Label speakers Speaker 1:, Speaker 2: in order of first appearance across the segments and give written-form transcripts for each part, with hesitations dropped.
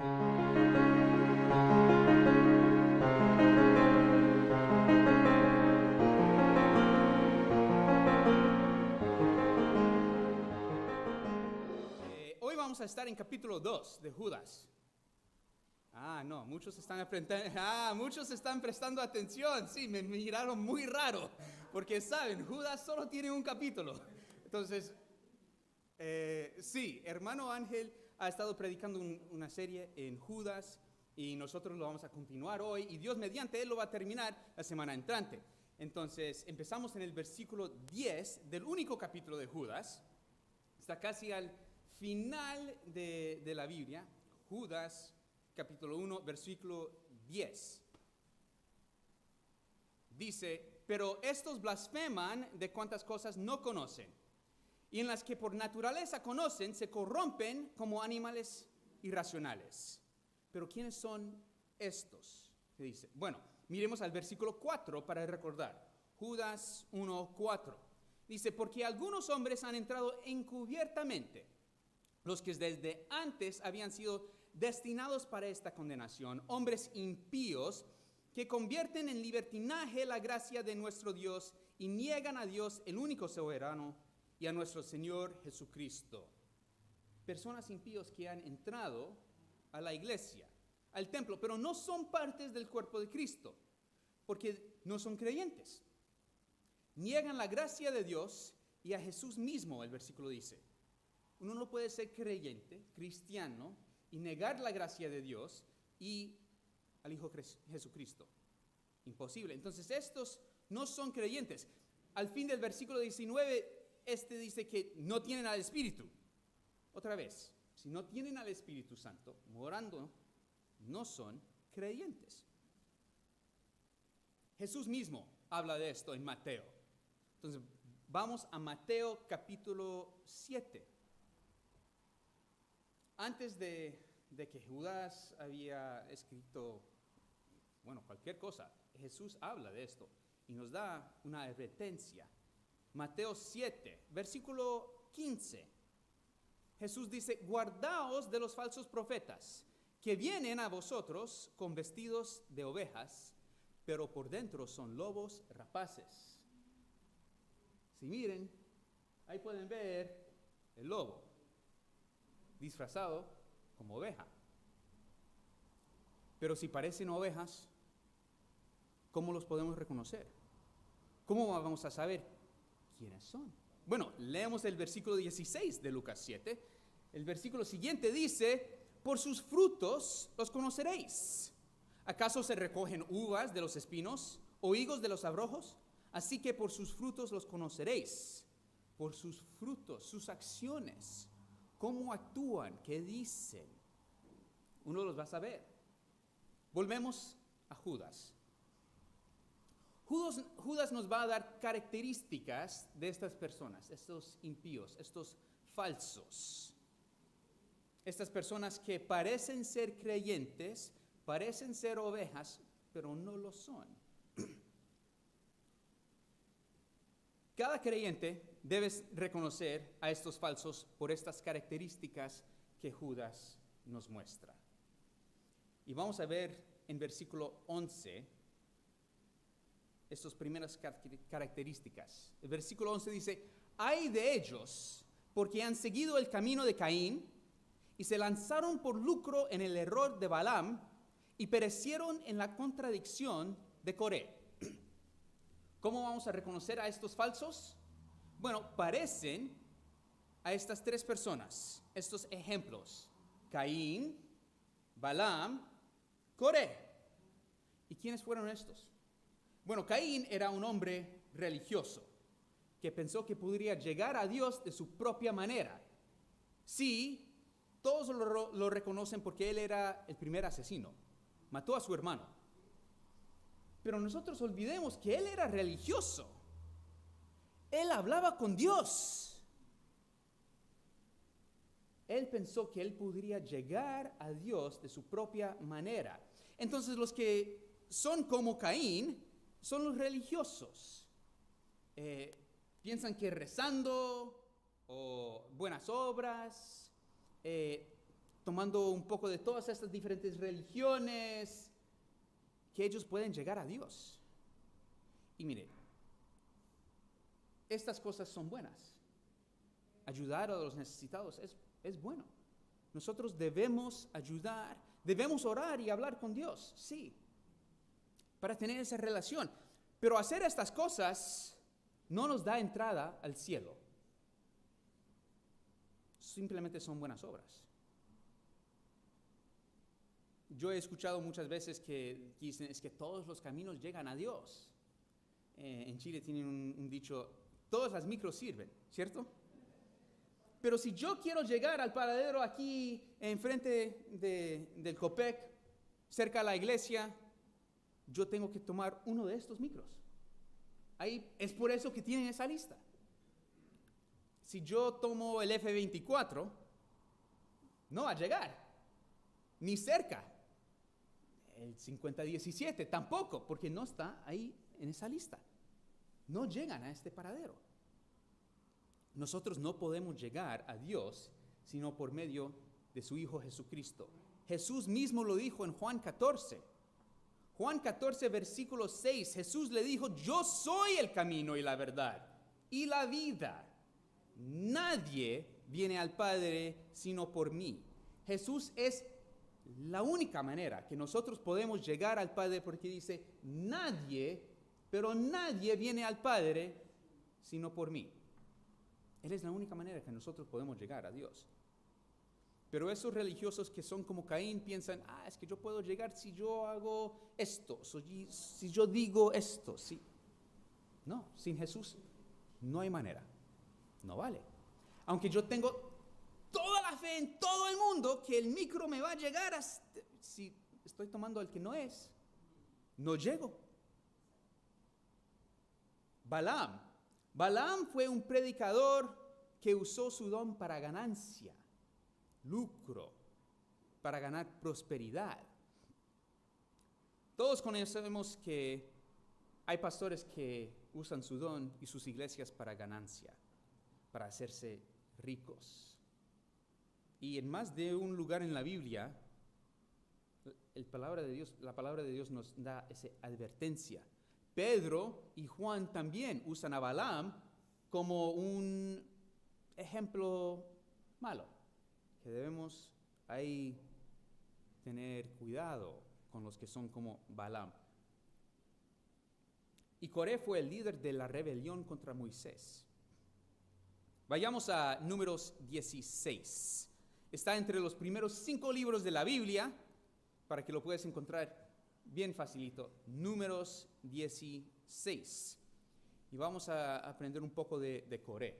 Speaker 1: Hoy vamos a estar en capítulo 2 de Judas. No, muchos están prestando atención. Sí, me miraron muy raro, porque saben, Judas solo tiene un capítulo. Entonces, sí, hermano Ángel ha estado predicando una serie en Judas y nosotros lo vamos a continuar hoy y Dios mediante él lo va a terminar la semana entrante. Entonces, empezamos en el versículo 10 del único capítulo de Judas. Está casi al final de la Biblia. Judas capítulo 1, versículo 10. Dice, pero estos blasfeman de cuantas cosas no conocen, y en las que por naturaleza conocen, se corrompen como animales irracionales. Pero ¿quiénes son estos? ¿Qué dice? Bueno, miremos al versículo 4 para recordar. Judas 1, 4. Dice, porque algunos hombres han entrado encubiertamente, los que desde antes habían sido destinados para esta condenación, hombres impíos que convierten en libertinaje la gracia de nuestro Dios y niegan a Dios, el único soberano, y a nuestro Señor Jesucristo. Personas impíos que han entrado a la iglesia, al templo, pero no son partes del cuerpo de Cristo, porque no son creyentes. Niegan la gracia de Dios y a Jesús mismo, el versículo dice. Uno no puede ser creyente, cristiano, y negar la gracia de Dios y al Hijo Jesucristo. Imposible. Entonces estos no son creyentes. Al fin del versículo 19, dice que no tienen al Espíritu. Otra vez, si no tienen al Espíritu Santo morando, no son creyentes. Jesús mismo habla de esto en Mateo. Entonces, vamos a Mateo capítulo 7. Antes de que Judas había escrito, cualquier cosa, Jesús habla de esto y nos da una advertencia. Mateo 7, versículo 15. Jesús dice, guardaos de los falsos profetas, que vienen a vosotros con vestidos de ovejas, pero por dentro son lobos rapaces. Si miren, ahí pueden ver el lobo, disfrazado como oveja. Pero si parecen ovejas, ¿cómo los podemos reconocer? ¿Cómo vamos a saber quiénes son? Bueno, leemos el versículo 16 de Lucas 7. El versículo siguiente dice, por sus frutos los conoceréis. ¿Acaso se recogen uvas de los espinos o higos de los abrojos? Así que por sus frutos los conoceréis. Por sus frutos, sus acciones, cómo actúan, qué dicen. Uno los va a saber. Volvemos a Judas. Judas nos va a dar características de estas personas, estos impíos, estos falsos. Estas personas que parecen ser creyentes, parecen ser ovejas, pero no lo son. Cada creyente debe reconocer a estos falsos por estas características que Judas nos muestra. Y vamos a ver en versículo 11 estas primeras características. El versículo 11 dice, ay de ellos, porque han seguido el camino de Caín y se lanzaron por lucro en el error de Balaam y perecieron en la contradicción de Coré. ¿Cómo vamos a reconocer a estos falsos? Bueno, parecen a estas tres personas, estos ejemplos: Caín, Balaam, Coré. ¿Y quiénes fueron estos? Bueno, Caín era un hombre religioso que pensó que podría llegar a Dios de su propia manera. Sí, todos lo reconocen porque él era el primer asesino, mató a su hermano. Pero nosotros olvidemos que él era religioso. Él hablaba con Dios. Él pensó que él podría llegar a Dios de su propia manera. Entonces los que son como Caín son los religiosos. Piensan que rezando o buenas obras, tomando un poco de todas estas diferentes religiones, que ellos pueden llegar a Dios. Y mire, estas cosas son buenas. Ayudar a los necesitados es bueno. Nosotros debemos ayudar, debemos orar y hablar con Dios, sí, para tener esa relación. Pero hacer estas cosas no nos da entrada al cielo. Simplemente son buenas obras. Yo he escuchado muchas veces que dicen, es que todos los caminos llegan a Dios. En Chile tienen un dicho, todas las micros sirven, ¿cierto? Pero si yo quiero llegar al paradero aquí enfrente del Copec, cerca de la iglesia, yo tengo que tomar uno de estos micros. Ahí es por eso que tienen esa lista. Si yo tomo el F24, no va a llegar, ni cerca. El 5017 tampoco, porque no está ahí en esa lista. No llegan a este paradero. Nosotros no podemos llegar a Dios sino por medio de su Hijo Jesucristo. Jesús mismo lo dijo en Juan 14. Juan 14, versículo 6, Jesús le dijo, yo soy el camino y la verdad y la vida. Nadie viene al Padre sino por mí. Jesús es la única manera que nosotros podemos llegar al Padre, porque dice, nadie, pero nadie viene al Padre sino por mí. Él es la única manera que nosotros podemos llegar a Dios. Pero esos religiosos que son como Caín piensan, es que yo puedo llegar si yo hago esto, si yo digo esto, sí. No, sin Jesús no hay manera, no vale. Aunque yo tengo toda la fe en todo el mundo que el micro me va a llegar, si estoy tomando el que no es, no llego. Balaam fue un predicador que usó su don para ganancia, lucro, para ganar prosperidad. Todos conocemos que hay pastores que usan su don y sus iglesias para ganancia, para hacerse ricos. Y en más de un lugar en la Biblia, la palabra de Dios nos da esa advertencia. Pedro y Juan también usan a Balaam como un ejemplo malo, que debemos ahí tener cuidado con los que son como Balaam. Y Coré fue el líder de la rebelión contra Moisés. Vayamos a Números 16. Está entre los primeros 5 libros de la Biblia, para que lo puedas encontrar bien facilito. Números 16. Y vamos a aprender un poco de Coré.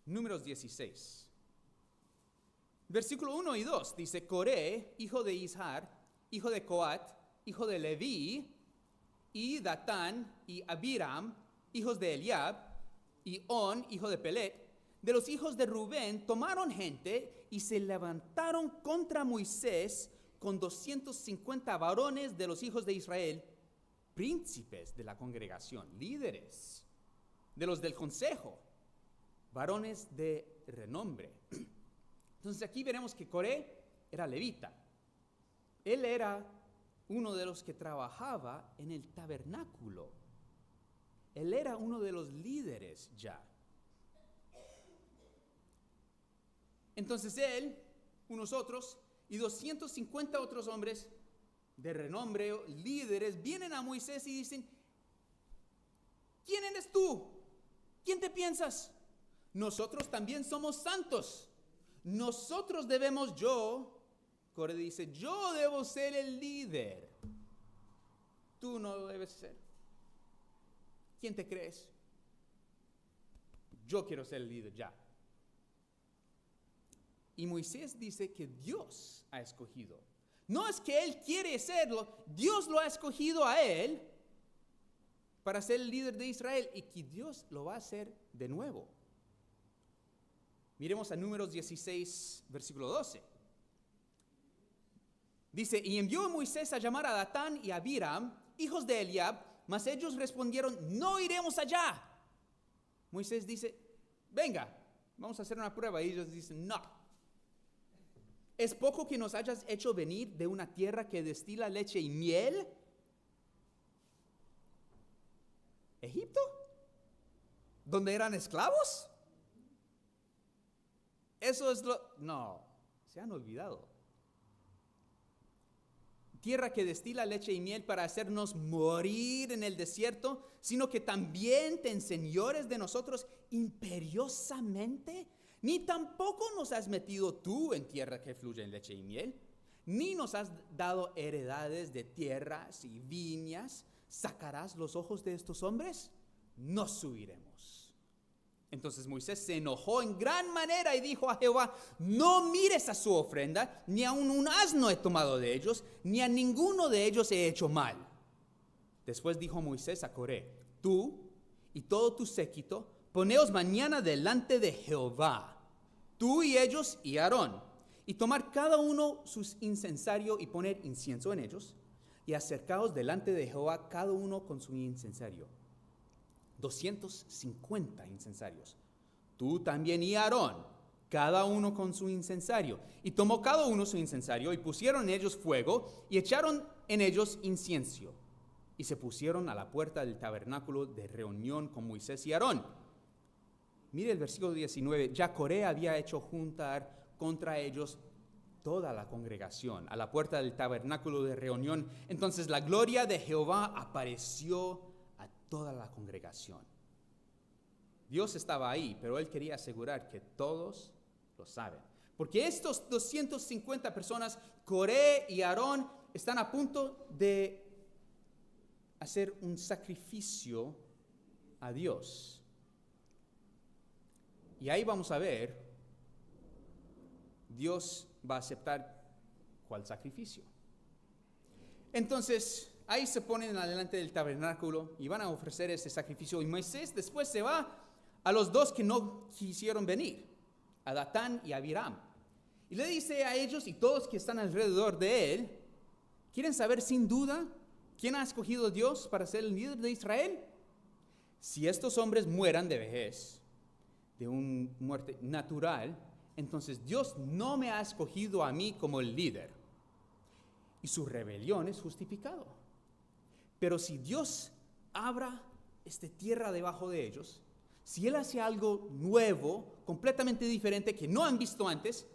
Speaker 1: Números 16. Versículo 1 y 2 dice, Coré, hijo de Ishar, hijo de Coat, hijo de Leví, y Datán y Abiram, hijos de Eliab, y On, hijo de Pelet, de los hijos de Rubén, tomaron gente y se levantaron contra Moisés con 250 varones de los hijos de Israel, príncipes de la congregación, líderes de los del consejo, varones de renombre. Entonces aquí veremos que Coré era levita. Él era uno de los que trabajaba en el tabernáculo. Él era uno de los líderes ya. Entonces él, unos otros y 250 otros hombres de renombre, líderes, vienen a Moisés y dicen, ¿quién eres tú? ¿Quién te piensas? Nosotros también somos santos. Nosotros debemos, Coré dice, yo debo ser el líder. Tú no lo debes ser. ¿Quién te crees? Yo quiero ser el líder ya. Y Moisés dice que Dios ha escogido. No es que él quiere serlo, Dios lo ha escogido a él para ser el líder de Israel y que Dios lo va a hacer de nuevo. Miremos a Números 16, versículo 12. Dice, y envió Moisés a llamar a Datán y a Abiram, hijos de Eliab, mas ellos respondieron, no iremos allá. Moisés dice, venga, vamos a hacer una prueba. Y ellos dicen, no. ¿Es poco que nos hayas hecho venir de una tierra que destila leche y miel? ¿Egipto? ¿Donde eran esclavos? Eso es lo... No, se han olvidado. Tierra que destila leche y miel para hacernos morir en el desierto, sino que también te enseñores de nosotros imperiosamente. Ni tampoco nos has metido tú en tierra que fluye en leche y miel, ni nos has dado heredades de tierras y viñas. ¿Sacarás los ojos de estos hombres? No subiremos. Entonces Moisés se enojó en gran manera y dijo a Jehová: no mires a su ofrenda, ni aun un asno he tomado de ellos, ni a ninguno de ellos he hecho mal. Después dijo Moisés a Coré: tú y todo tu séquito, poneos mañana delante de Jehová, tú y ellos y Aarón, y tomar cada uno su incensario y poner incienso en ellos, y acercaos delante de Jehová cada uno con su incensario. 250 incensarios. Tú también y Aarón, cada uno con su incensario. Y tomó cada uno su incensario y pusieron en ellos fuego y echaron en ellos incienso. Y se pusieron a la puerta del tabernáculo de reunión con Moisés y Aarón. Mire el versículo 19. Ya Coré había hecho juntar contra ellos toda la congregación a la puerta del tabernáculo de reunión. Entonces la gloria de Jehová apareció a toda la congregación. Dios estaba ahí, pero él quería asegurar que todos lo saben. Porque estos 250 personas, Coré y Aarón, están a punto de hacer un sacrificio a Dios. Y ahí vamos a ver, Dios va a aceptar cuál sacrificio. Entonces, ahí se ponen delante del tabernáculo y van a ofrecer ese sacrificio. Y Moisés después se va a los dos que no quisieron venir, a Datán y a Abiram. Y le dice a ellos y todos que están alrededor de él: ¿quieren saber sin duda quién ha escogido Dios para ser el líder de Israel? Si estos hombres mueran de vejez, de una muerte natural, entonces Dios no me ha escogido a mí como el líder. Y su rebelión es justificado. Pero si Dios abra esta tierra debajo de ellos, si Él hace algo nuevo, completamente diferente, que no han visto antes,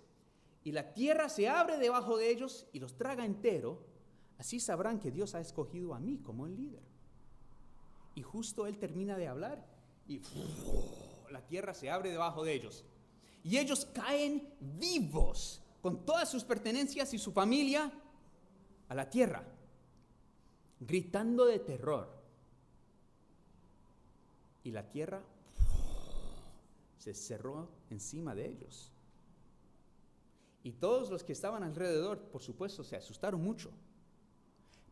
Speaker 1: y la tierra se abre debajo de ellos y los traga entero, así sabrán que Dios ha escogido a mí como el líder. Y justo Él termina de hablar y la tierra se abre debajo de ellos. Y ellos caen vivos, con todas sus pertenencias y su familia, a la tierra, gritando de terror. Y la tierra se cerró encima de ellos. Y todos los que estaban alrededor, por supuesto, se asustaron mucho.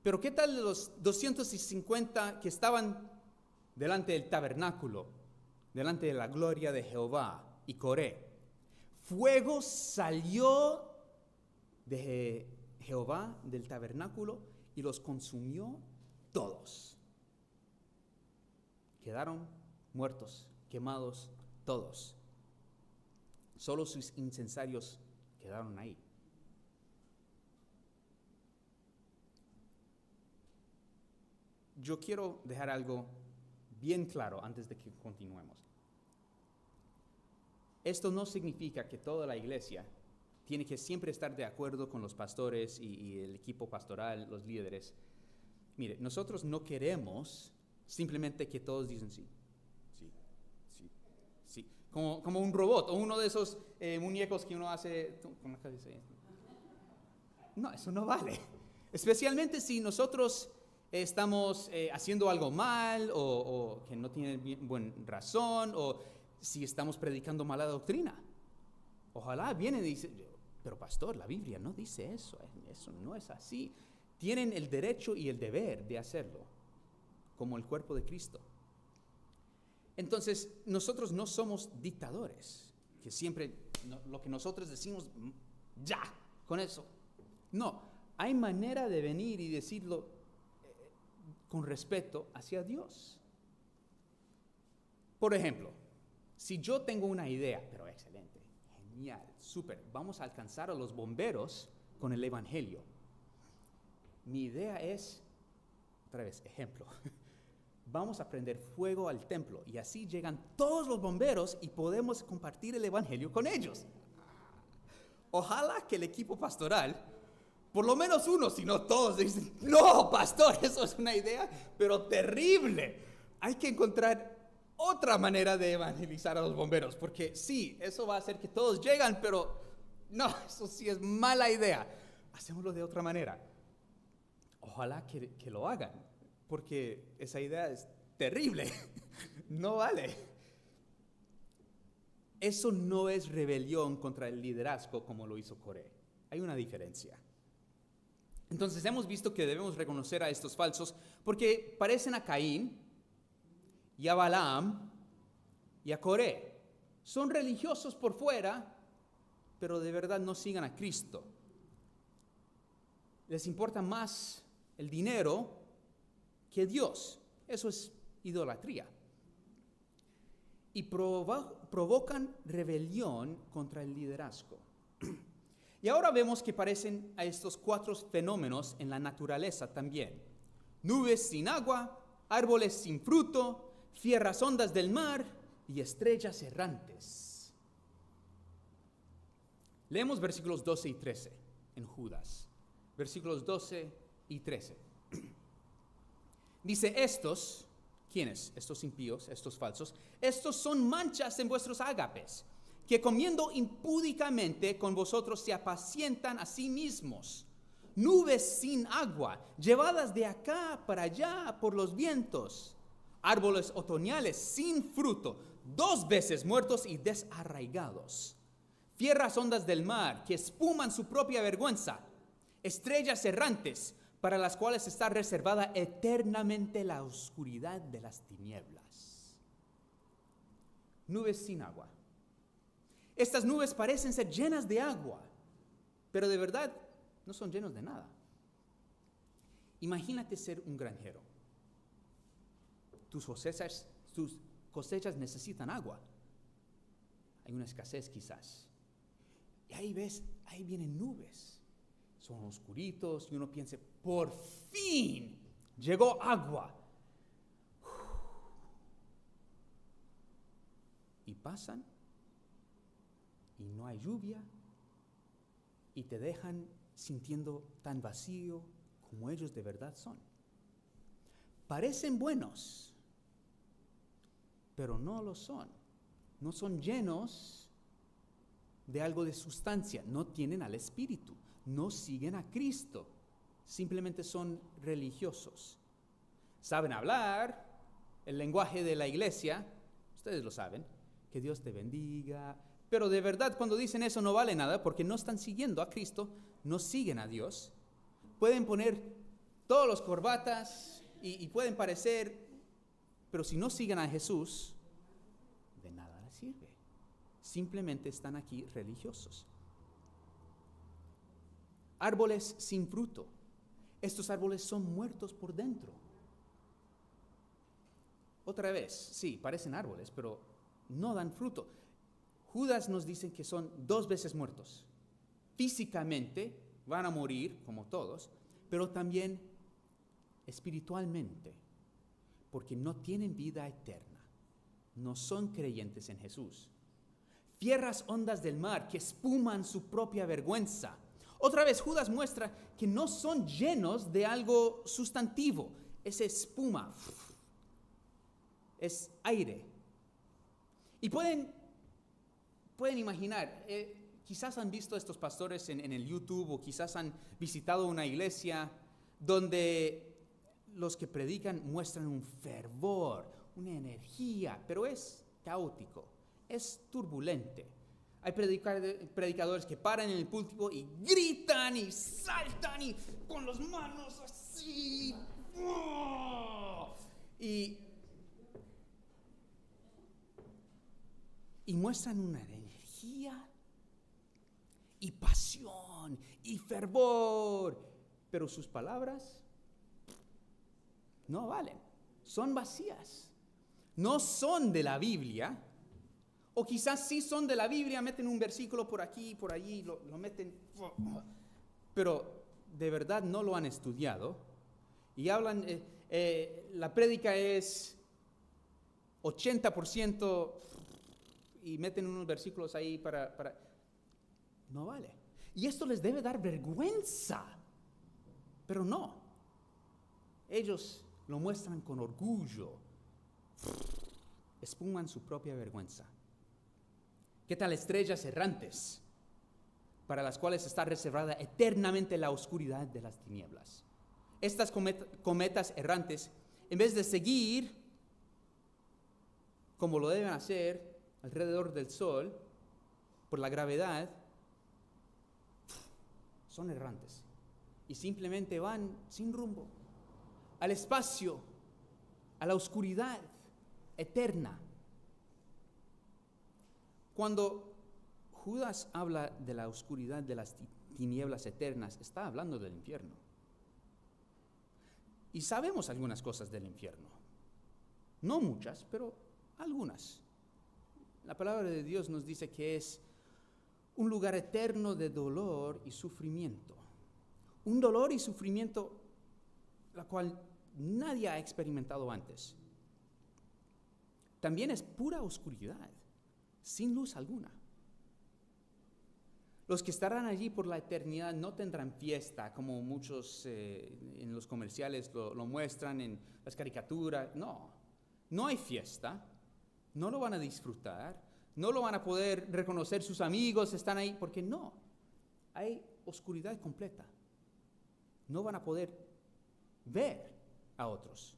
Speaker 1: Pero ¿qué tal de los 250 que estaban delante del tabernáculo, delante de la gloria de Jehová y Coré? Fuego salió de Jehová del tabernáculo y los consumió todos. Quedaron muertos, quemados todos. Solo sus incensarios quedaron ahí. Yo quiero dejar algo bien claro antes de que continuemos. Esto no significa que toda la iglesia tiene que siempre estar de acuerdo con los pastores y el equipo pastoral, los líderes. Mire, nosotros no queremos simplemente que todos dicen sí, sí, sí, sí. Como un robot o uno de esos muñecos que uno hace. No, eso no vale. Especialmente si nosotros estamos haciendo algo mal o que no tiene buena razón, o si estamos predicando mala doctrina. Ojalá vienen y dicen: pero pastor, la Biblia no dice eso no es así. Tienen el derecho y el deber de hacerlo, como el cuerpo de Cristo. Entonces, nosotros no somos dictadores, que siempre lo que nosotros decimos, ya, con eso. No, hay manera de venir y decirlo con respeto hacia Dios. Por ejemplo, si yo tengo una idea, pero excelente, genial, súper. Vamos a alcanzar a los bomberos con el evangelio. Mi idea es, otra vez, ejemplo. Vamos a prender fuego al templo y así llegan todos los bomberos y podemos compartir el evangelio con ellos. Ojalá que el equipo pastoral, por lo menos uno, si no todos, dicen, no, pastor, eso es una idea, pero terrible. Hay que encontrar otra manera de evangelizar a los bomberos, porque sí, eso va a hacer que todos lleguen, pero no, eso sí es mala idea. Hacémoslo de otra manera. Ojalá que lo hagan, porque esa idea es terrible. No vale. Eso no es rebelión contra el liderazgo como lo hizo Coré. Hay una diferencia. Entonces hemos visto que debemos reconocer a estos falsos porque parecen a Caín y a Balaam y a Coré. Son religiosos por fuera, pero de verdad no siguen a Cristo. Les importa más el dinero que Dios. Eso es idolatría. Y provocan rebelión contra el liderazgo. Y ahora vemos que parecen a estos 4 fenómenos en la naturaleza también. Nubes sin agua, árboles sin fruto, fieras ondas del mar y estrellas errantes. Leemos versículos 12 y 13 en Judas. Versículos 12 y 13. Dice, estos, ¿quiénes? Estos impíos, estos falsos. Estos son manchas en vuestros ágapes, que comiendo impúdicamente con vosotros se apacientan a sí mismos. Nubes sin agua, llevadas de acá para allá por los vientos. Árboles otoñales sin fruto, 2 veces muertos y desarraigados. Fieras ondas del mar, que espuman su propia vergüenza. Estrellas errantes, para las cuales está reservada eternamente la oscuridad de las tinieblas. Nubes sin agua. Estas nubes parecen ser llenas de agua, pero de verdad no son llenos de nada. Imagínate ser un granjero. Tus cosechas necesitan agua. Hay una escasez quizás. Y ahí ves, ahí vienen nubes. Son oscuritos y uno piensa, por fin llegó agua. Y pasan y no hay lluvia y te dejan sintiendo tan vacío como ellos de verdad son. Parecen buenos, pero no lo son. No son llenos de algo de sustancia, no tienen al Espíritu. No siguen a Cristo, simplemente son religiosos. Saben hablar el lenguaje de la iglesia, ustedes lo saben, que Dios te bendiga, pero de verdad cuando dicen eso no vale nada porque no están siguiendo a Cristo, no siguen a Dios. Pueden poner todos los corbatas y pueden parecer, pero si no siguen a Jesús, de nada les sirve. Simplemente están aquí religiosos. Árboles sin fruto. Estos árboles son muertos por dentro. Otra vez, sí, parecen árboles, pero no dan fruto. Judas nos dice que son 2 veces muertos. Físicamente van a morir, como todos, pero también espiritualmente, porque no tienen vida eterna. No son creyentes en Jesús. Fieras ondas del mar que espuman su propia vergüenza. Otra vez, Judas muestra que no son llenos de algo sustantivo. Es espuma, es aire. Y pueden imaginar, quizás han visto a estos pastores en el YouTube o quizás han visitado una iglesia donde los que predican muestran un fervor, una energía, pero es caótico, es turbulente. Hay predicadores que paran en el púlpito y gritan y saltan y con las manos así. Y muestran una energía y pasión y fervor. Pero sus palabras no valen. Son vacías. No son de la Biblia. O quizás sí son de la Biblia, meten un versículo por aquí, por allí, lo meten, pero de verdad no lo han estudiado. Y hablan, la prédica es 80% y meten unos versículos ahí para... No vale. Y esto les debe dar vergüenza, pero no. Ellos lo muestran con orgullo, espuman su propia vergüenza. ¿Qué tal estrellas errantes, para las cuales está reservada eternamente la oscuridad de las tinieblas? Estas cometas errantes, en vez de seguir como lo deben hacer alrededor del Sol, por la gravedad, son errantes y simplemente van sin rumbo al espacio, a la oscuridad eterna. Cuando Judas habla de la oscuridad de las tinieblas eternas, está hablando del infierno. Y sabemos algunas cosas del infierno. No muchas, pero algunas. La palabra de Dios nos dice que es un lugar eterno de dolor y sufrimiento. Un dolor y sufrimiento la cual nadie ha experimentado antes. También es pura oscuridad, sin luz alguna. Los que estarán allí por la eternidad no tendrán fiesta, como muchos en los comerciales lo muestran, en las caricaturas. No hay fiesta, no lo van a disfrutar, no lo van a poder reconocer sus amigos, están ahí, porque no, hay oscuridad completa. No van a poder ver a otros,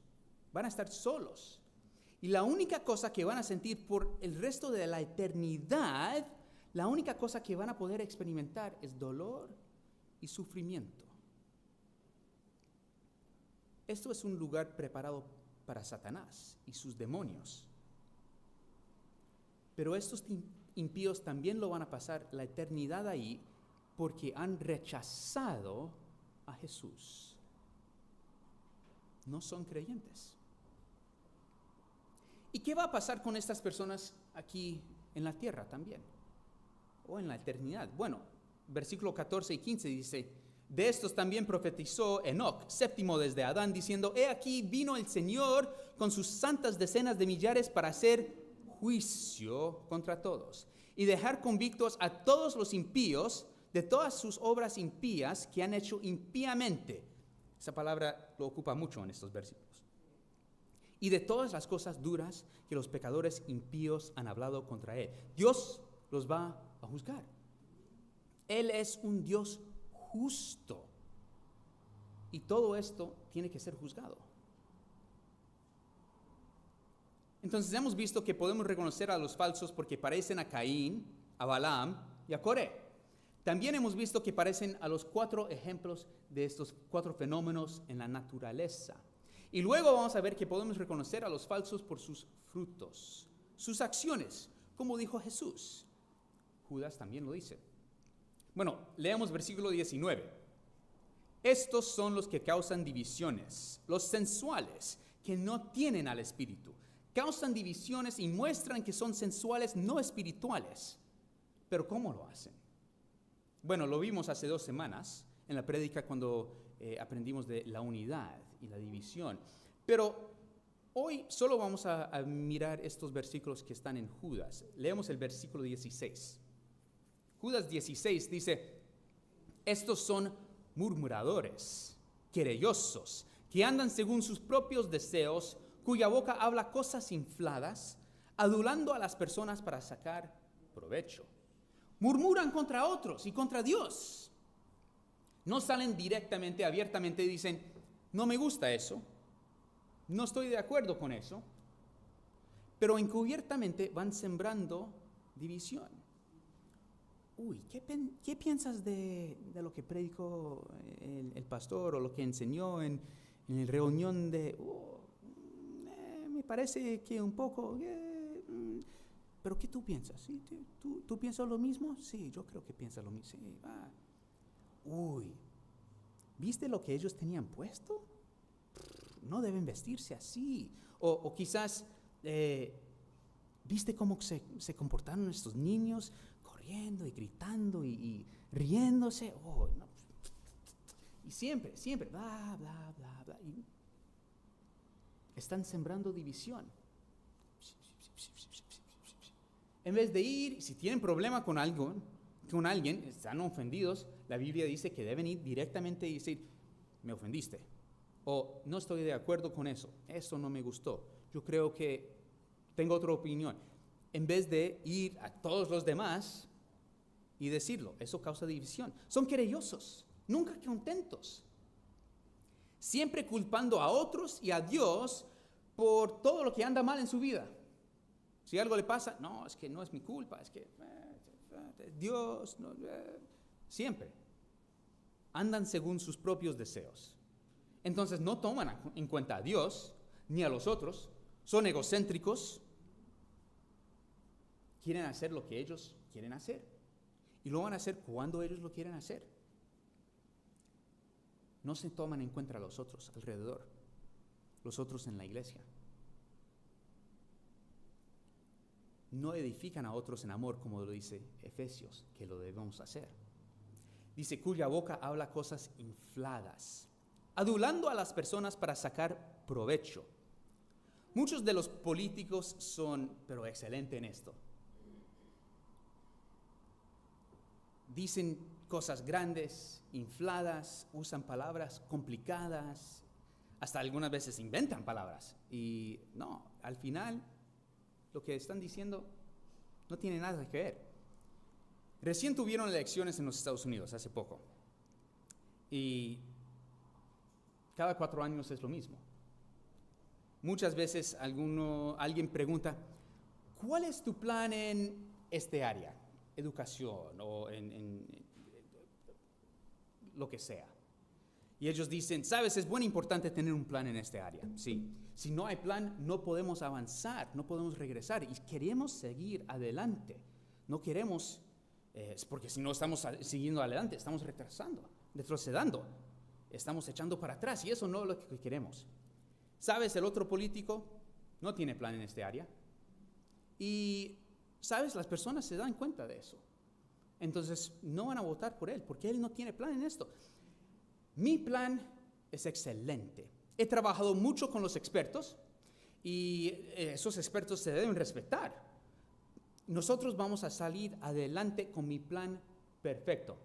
Speaker 1: van a estar solos. Y la única cosa que van a sentir por el resto de la eternidad, la única cosa que van a poder experimentar es dolor y sufrimiento. Esto es un lugar preparado para Satanás y sus demonios. Pero estos impíos también lo van a pasar la eternidad ahí porque han rechazado a Jesús. No son creyentes. ¿Y qué va a pasar con estas personas aquí en la tierra también? O en la eternidad. Bueno, versículo 14 y 15 dice: de estos también profetizó Enoc, séptimo desde Adán, diciendo: he aquí vino el Señor con sus santas decenas de millares para hacer juicio contra todos y dejar convictos a todos los impíos de todas sus obras impías que han hecho impíamente. Esa palabra lo ocupa mucho en estos versículos. Y de todas las cosas duras que los pecadores impíos han hablado contra él. Dios los va a juzgar. Él es un Dios justo. Y todo esto tiene que ser juzgado. Entonces hemos visto que podemos reconocer a los falsos porque parecen a Caín, a Balaam y a Coré. También hemos visto que parecen a los 4 ejemplos de estos 4 fenómenos en la naturaleza. Y luego vamos a ver que podemos reconocer a los falsos por sus frutos, sus acciones, como dijo Jesús. Judas también lo dice. Bueno, leamos versículo 19. Estos son los que causan divisiones, los sensuales, que no tienen al Espíritu. Causan divisiones y muestran que son sensuales, no espirituales. Pero ¿cómo lo hacen? Bueno, lo vimos hace 2 semanas en la prédica cuando aprendimos de la unidad y la división. Pero hoy solo vamos a mirar estos versículos que están en Judas. Leemos el versículo 16. Judas 16 dice: estos son murmuradores, querellosos, que andan según sus propios deseos, cuya boca habla cosas infladas, adulando a las personas para sacar provecho. Murmuran contra otros y contra Dios. No salen directamente, abiertamente, y dicen: no me gusta eso, no estoy de acuerdo con eso, pero encubiertamente van sembrando división. ¿Qué piensas de lo que predicó el pastor o lo que enseñó en la reunión de... me parece que un poco... ¿Pero qué tú piensas? ¿Sí? ¿Tú piensas lo mismo? Sí, yo creo que piensas lo mismo. Sí. ¿Viste lo que ellos tenían puesto? No deben vestirse así. O quizás ¿Viste cómo se comportaron estos niños? Corriendo y gritando y riéndose. Oh, no. Y siempre, bla, bla, bla, bla. Y están sembrando división. En vez de ir, si tienen problema con alguien, están ofendidos, la Biblia dice que deben ir directamente y decir, me ofendiste. O no estoy de acuerdo con eso no me gustó. Yo creo que tengo otra opinión. En vez de ir a todos los demás y decirlo, eso causa división. Son querellosos, nunca contentos. Siempre culpando a otros y a Dios por todo lo que anda mal en su vida. Si algo le pasa, no, es que no es mi culpa, es que Dios, no, siempre andan según sus propios deseos. Entonces no toman en cuenta a Dios ni a los otros, son egocéntricos, quieren hacer lo que ellos quieren hacer y lo van a hacer cuando ellos lo quieren hacer. No se toman en cuenta a los otros alrededor, los otros en la iglesia. No edifican a otros en amor, como lo dice Efesios, que lo debemos hacer. Dice, cuya boca habla cosas infladas, adulando a las personas para sacar provecho. Muchos de los políticos son, pero excelentes en esto. Dicen cosas grandes, infladas, usan palabras complicadas, hasta algunas veces inventan palabras. Y no, al final lo que están diciendo no tiene nada que ver. Recién tuvieron elecciones en los Estados Unidos hace poco. Y cada 4 años es lo mismo. Muchas veces alguien pregunta, ¿cuál es tu plan en este área? Educación o en lo que sea. Y ellos dicen, sabes, es bueno, importante tener un plan en este área. Sí. Si no hay plan, no podemos avanzar, no podemos regresar. Y queremos seguir adelante. No queremos, porque si no estamos siguiendo adelante, estamos retrocediendo. Estamos echando para atrás y eso no es lo que queremos. ¿Sabes? El otro político no tiene plan en este área. Y, ¿sabes? Las personas se dan cuenta de eso. Entonces, no van a votar por él, porque él no tiene plan en esto. Mi plan es excelente. He trabajado mucho con los expertos y esos expertos se deben respetar. Nosotros vamos a salir adelante con mi plan perfecto.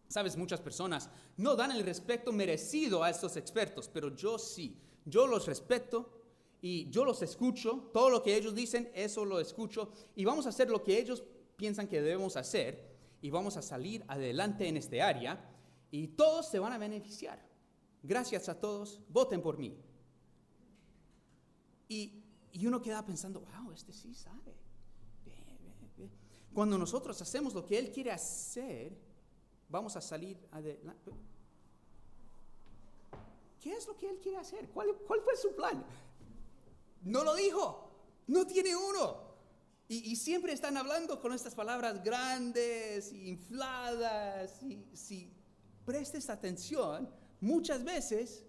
Speaker 1: Sabes, muchas personas no dan el respeto merecido a estos expertos, pero yo sí. Yo los respeto y yo los escucho. Todo lo que ellos dicen, eso lo escucho. Y vamos a hacer lo que ellos piensan que debemos hacer y vamos a salir adelante en este área. Y todos se van a beneficiar. Gracias a todos, voten por mí. Y uno queda pensando, wow, este sí sabe. Cuando nosotros hacemos lo que él quiere hacer, vamos a salir adelante. ¿Qué es lo que él quiere hacer? ¿Cuál fue su plan? No lo dijo, no tiene uno. Y siempre están hablando con estas palabras grandes, infladas, y si prestes atención, muchas veces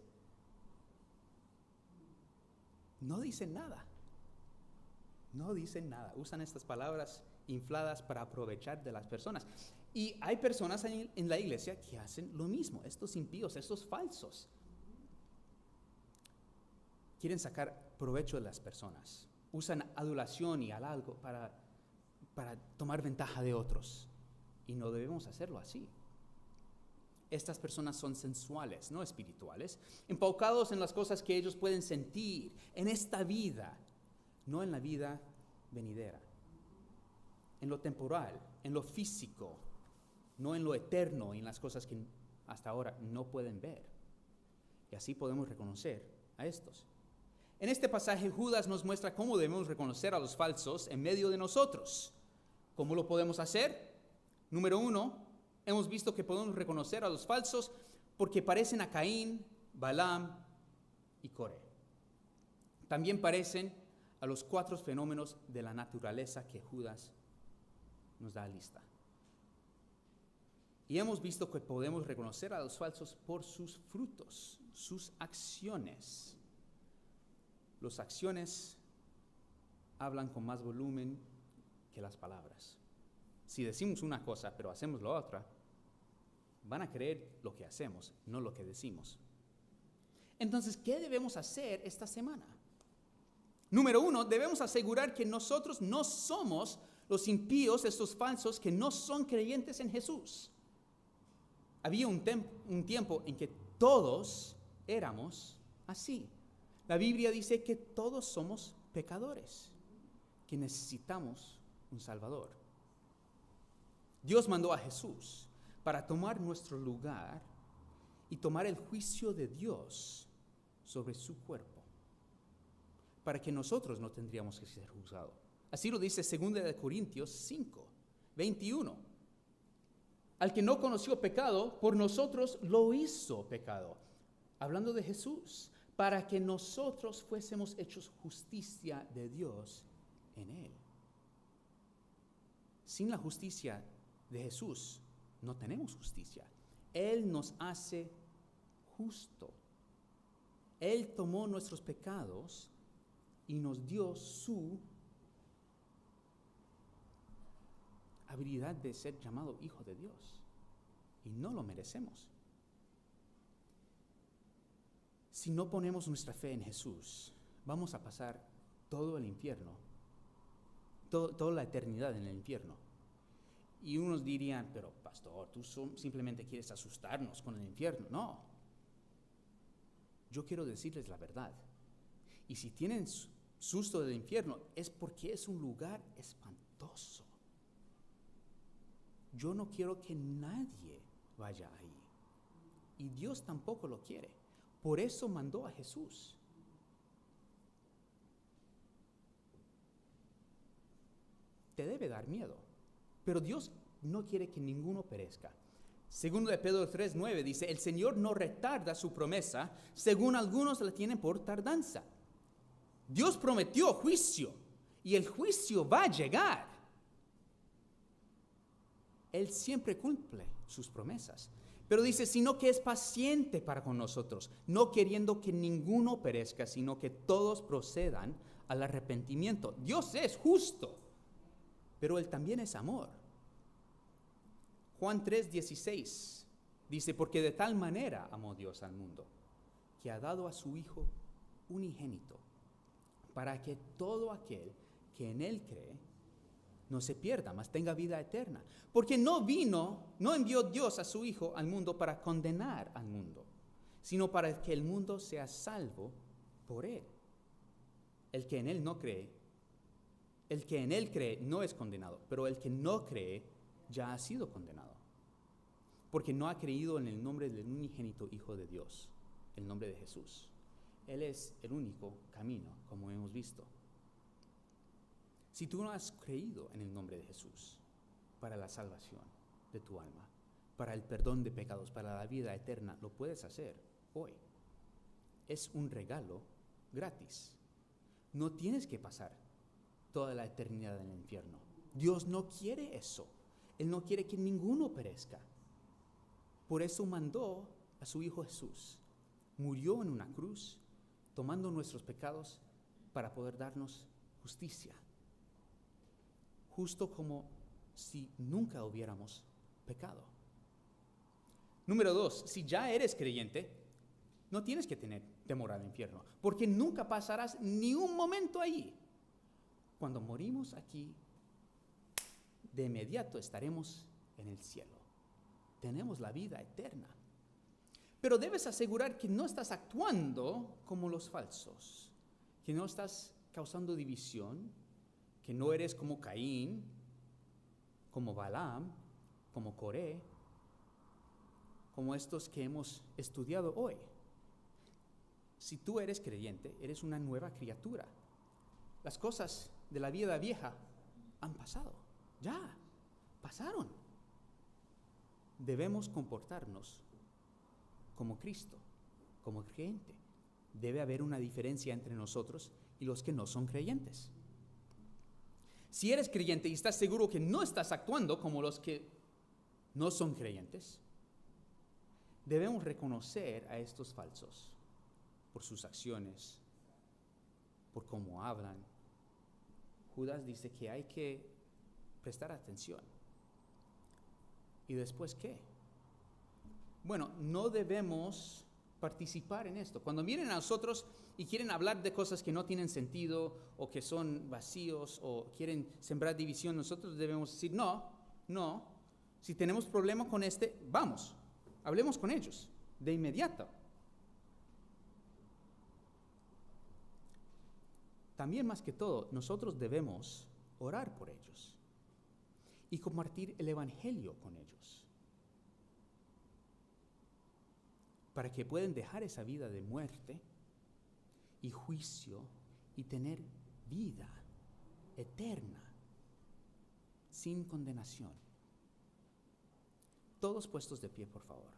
Speaker 1: no dicen nada. No dicen nada. Usan estas palabras infladas para aprovechar de las personas. Y hay personas en la iglesia que hacen lo mismo. Estos impíos, estos falsos. Quieren sacar provecho de las personas. Usan adulación y halago para tomar ventaja de otros. Y no debemos hacerlo así. Estas personas son sensuales, no espirituales, empaucados en las cosas que ellos pueden sentir en esta vida, no en la vida venidera, en lo temporal, en lo físico, no en lo eterno y en las cosas que hasta ahora no pueden ver. Y así podemos reconocer a estos. En este pasaje, Judas nos muestra cómo debemos reconocer a los falsos en medio de nosotros. ¿Cómo lo podemos hacer? Número 1, hemos visto que podemos reconocer a los falsos porque parecen a Caín, Balaam y Coré. También parecen a los 4 fenómenos de la naturaleza que Judas nos da lista. Y hemos visto que podemos reconocer a los falsos por sus frutos, sus acciones. Las acciones hablan con más volumen que las palabras. Si decimos una cosa pero hacemos la otra, van a creer lo que hacemos, no lo que decimos. Entonces, ¿qué debemos hacer esta semana? Número 1, debemos asegurar que nosotros no somos los impíos, estos falsos que no son creyentes en Jesús. Había un tiempo en que todos éramos así. La Biblia dice que todos somos pecadores, que necesitamos un Salvador. Dios mandó a Jesús para tomar nuestro lugar y tomar el juicio de Dios sobre su cuerpo, para que nosotros no tendríamos que ser juzgados. Así lo dice 2 Corintios 5, 21. Al que no conoció pecado, por nosotros lo hizo pecado. Hablando de Jesús, para que nosotros fuésemos hechos justicia de Dios en Él. Sin la justicia de Jesús, no tenemos justicia. Él nos hace justo. Él tomó nuestros pecados y nos dio su habilidad de ser llamado hijo de Dios. Y no lo merecemos. Si no ponemos nuestra fe en Jesús, vamos a pasar todo el infierno, toda la eternidad en el infierno. Y unos dirían, pero pastor, tú simplemente quieres asustarnos con el infierno. No. Yo quiero decirles la verdad. Y si tienen susto del infierno, es porque es un lugar espantoso. Yo no quiero que nadie vaya ahí. Y Dios tampoco lo quiere. Por eso mandó a Jesús. Te debe dar miedo. Pero Dios no quiere que ninguno perezca. Segundo de Pedro 3:9 dice, el Señor no retarda su promesa, según algunos la tienen por tardanza. Dios prometió juicio, y el juicio va a llegar. Él siempre cumple sus promesas. Pero dice, sino que es paciente para con nosotros, no queriendo que ninguno perezca, sino que todos procedan al arrepentimiento. Dios es justo, pero Él también es amor. Juan 3:16 dice, porque de tal manera amó Dios al mundo, que ha dado a su Hijo unigénito, para que todo aquel que en Él cree, no se pierda, mas tenga vida eterna. Porque no envió Dios a su Hijo al mundo para condenar al mundo, sino para que el mundo sea salvo por Él. El que en Él cree no es condenado, pero el que no cree ya ha sido condenado, porque no ha creído en el nombre del unigénito Hijo de Dios, el nombre de Jesús. Él es el único camino, como hemos visto. Si tú no has creído en el nombre de Jesús para la salvación de tu alma, para el perdón de pecados, para la vida eterna, lo puedes hacer hoy. Es un regalo gratis. No tienes que pasar toda la eternidad en el infierno. Dios no quiere eso. Él no quiere que ninguno perezca. Por eso mandó a su Hijo Jesús. Murió en una cruz, tomando nuestros pecados para poder darnos justicia. Justo como si nunca hubiéramos pecado. Número 2, si ya eres creyente, no tienes que tener temor al infierno, porque nunca pasarás ni un momento ahí. Cuando morimos aquí, de inmediato estaremos en el cielo. Tenemos la vida eterna. Pero debes asegurar que no estás actuando como los falsos, que no estás causando división, que no eres como Caín, como Balaam, como Coré, como estos que hemos estudiado hoy. Si tú eres creyente, eres una nueva criatura. Las cosas de la vida vieja han pasado, ya pasaron. Debemos comportarnos como Cristo, como creyente. Debe haber una diferencia entre nosotros y los que no son creyentes. Si eres creyente y estás seguro que no estás actuando como los que no son creyentes, debemos reconocer a estos falsos por sus acciones, por cómo hablan, Judas dice que hay que prestar atención. ¿Y después qué? Bueno, no debemos participar en esto. Cuando vienen a nosotros y quieren hablar de cosas que no tienen sentido o que son vacíos o quieren sembrar división, nosotros debemos decir, no, si tenemos problema con vamos, hablemos con ellos de inmediato. También más que todo, nosotros debemos orar por ellos y compartir el evangelio con ellos, para que puedan dejar esa vida de muerte y juicio y tener vida eterna, sin condenación. Todos puestos de pie, por favor.